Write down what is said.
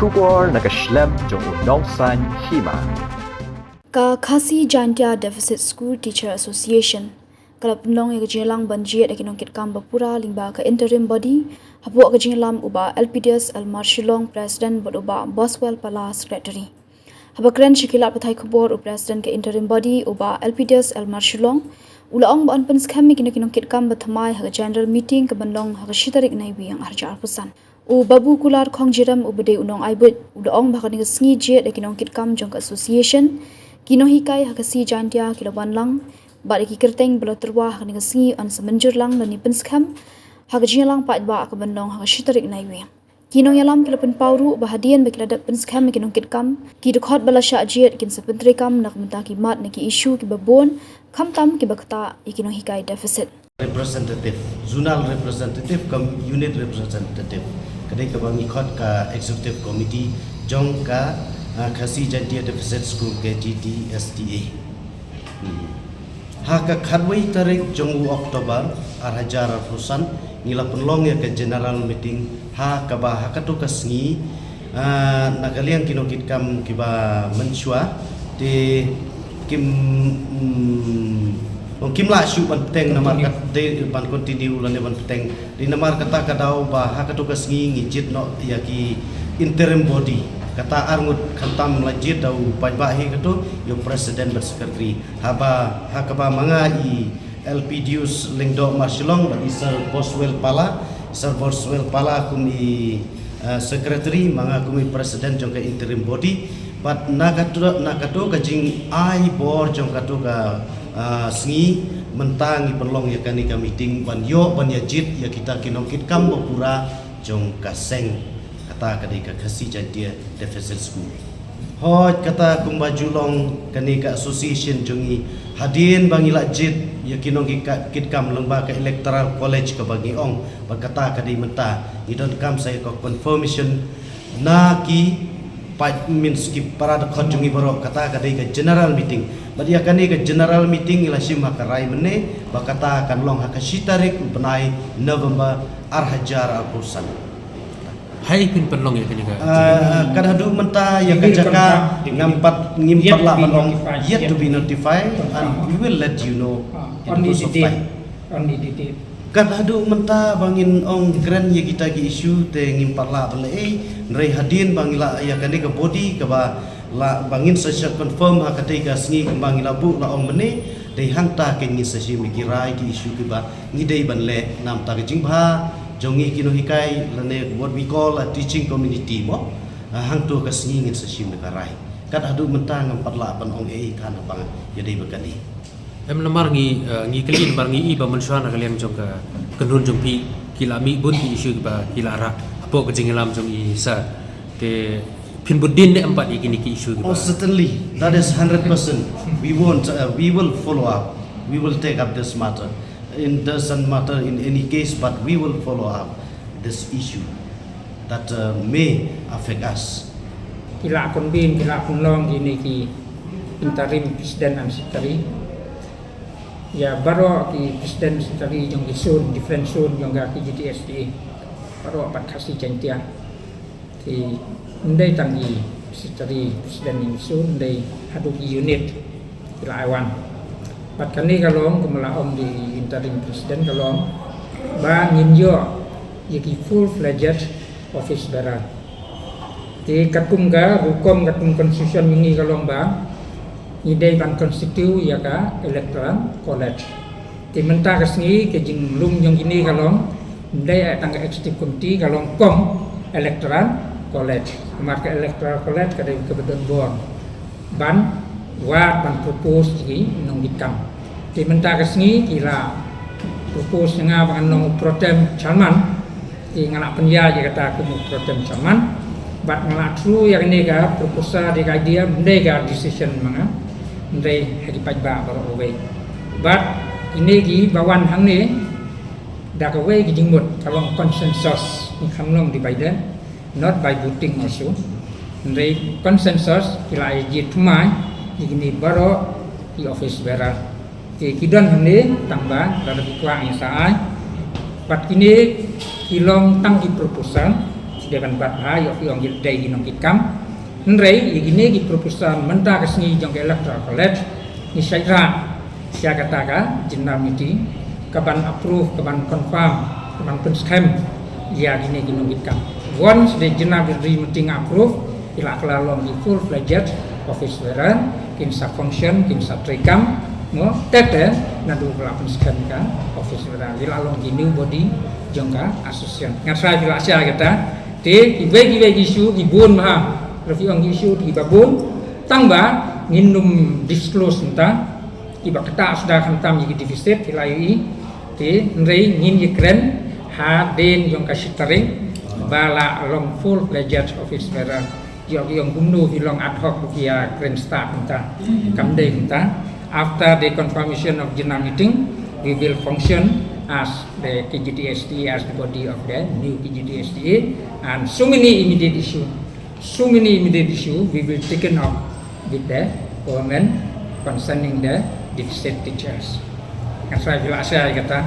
Shubor nakaslem jong unongsan Hima. Ka Khasi Jantia Deficit School Teacher Association kalap nong Jingïalang ban Jied Nongkitkam bapura lingba ka interim body hapo Jingïalang uba LPDS Marshulong President uba Boswell Pala Secretary. Habakran shikilat pathai khubor President ke interim body uba LPDS Marshulong ulaong ban pens khami Nongkitkam Thymmai ha general meeting ka bandong ha shitarik nai wi ang arjar pusan. U babu kular khong jiram ubede unong aibut ulaong bakani sngi Jied Nongkitkam jong association kino hikai hakasi jantia kilawan lang bari ki kerteng beloterwa hakani sngi an Mynjur lang nani penskam Jingïalang Paidbah ka bandong ha shitarik naiwe kino yalam kilapan pauru bahadian bekiladak penskam Nongkitkam ki record balasha Jied kin sepentrikam nak mentaki mat naki isu ki babon khamtam ki bakta ikino hikai deficit representative zonal representative kam unit representative kadai ka bangi khot ka executive committee jong ka Khasi Jantia Deficit School Kjdsta. Haka khadwai tarik jong Oktober arhajar rusan ngila penlong ya ke general meeting ha ka ba hakatu kasngi nakaliang Nongkitkam kiba mensyua de kim la shu ban teng namar kat de ban continue lan ban teng di namar kata kadau ba hakatu kasngi ngijit no ya ki interim body kata arngut khantam lajit dau Paidbah hi katu yo president dan secretary haba hakaba manga I LPDS lingdo Marshulong bagi Sir Boswell Pala kumi secretary manga kumi president jong ka interim body but nakatu kajing ai bor jong katu ka sngi mentangi perlong ya kani ka meeting ban yo ban ya jit ya kita Nongkitkam bapura jong ka seng kata kadai ka Khasi Jantia Deficit School. Hoj kata kumbajulong kani ka association jongi hadin bangila jit ya Nongkitkam lengba ka electoral college ka bagi ong berkata kadai menta idon kam saya ko confirmation na ki means ki parada khot jongi borok kata kadai ka general meeting badia kani ka general meeting ila sim hakarai mene bakata kan long hakashitarik benai November arhajar al-Kursan. Hai pin penlong ya kini ka kadadu menta ya kajaka ngimpat la manong yet to be notified and we will let you know in the course of time. Kadadu menta bangin ong grand ya kita ki issue te ngimpat la bale nrei hadin bangila ya kani ka body ka ba la bangin sesat confirm ha kadai ka sngi bangila bu la ong mene dei hangta ke ngi sesi mikirai ki issue ki ba ngidei banle nam ta jingba jongi kino hikai lane what we call a teaching community mo hang tu ka sngi ngin sesi mikarai kat adu mentang empat la pan ong kan apa jadi begani namar ngi kelin bar ngi ba mensuan kalian jong ka kenun jong pi kilami bun ki isu ba kilara apo ka Jingïalang jong I sa te pin budin ne empat ikini ki isu ba. Oh certainly that is 100%. We will follow up, we will take up this matter. It doesn't matter in any case, but we will follow up this issue that may affect us. Kila konbin, kila kunlong ini ki interim president and secretary. Ya baru ki president secretary yang disun different sun yang gak Kjdsta. Baru apat Khasi Jantia. Ki ndai tangi secretary president yang sun ndai hadu ki unit kila awan. Pat kani kalong kumalaom di interim president kalong ba Mynjur yaki full fledged office bearer. Ti katum ga hukum katum constitution ini kalong ba idei ban constitute ya ka electoral college. Ti menta kasni ke jing lum yang ini kalong ndai tangga executive committee kalong kom electoral college. Marka electoral college kadai kebetulan board ban wat ban propose di Nongkitkam. Di menta kesni kira propose nga bangan nong protem chairman di ngala penya je kata aku protem chairman bat ngala true yang ni ga proposal di idea mendai ga decision manga mendai hari Paidbah baru away bat ini gi bawan hang ni dak away gi jingmut kalong consensus ni khamlong di Biden not by voting also mendai consensus kila Jied Thymmai ini baru di office bearer di kidan ini tambah dari kuang yang saai pat kini kilong tang di proposal dewan Paidbah yok yang gildai Nongkitkam nrei igine gi proposal menta kesni jong electoral college ni syaira sia kataka jinna meeting kaban approve kaban confirm kaban penskem ya gine gi Nongkitkam once the jinna meeting approve ila kelalong di full fledged office bearer kinsa function kinsa trekam mo tete na du penskem ka office bearer ila long di new body jongka association ngasai bila sia kata te ibe isu ibun ma rafi ang isu di babun tangba nginum disclose nta iba kata sudah kantam yi deficit hilai te nrei ngin yekren ha den jongka sitering bala long full fledged office bearer yang gumnu hilong ad hoc kia kren start nta kamde nta after the confirmation of general meeting we will function as the Kjdsta as the body of the new Kjdsta and so many immediate issue we will taken up with the government concerning the deficit teachers. Yang saya jelas saya kata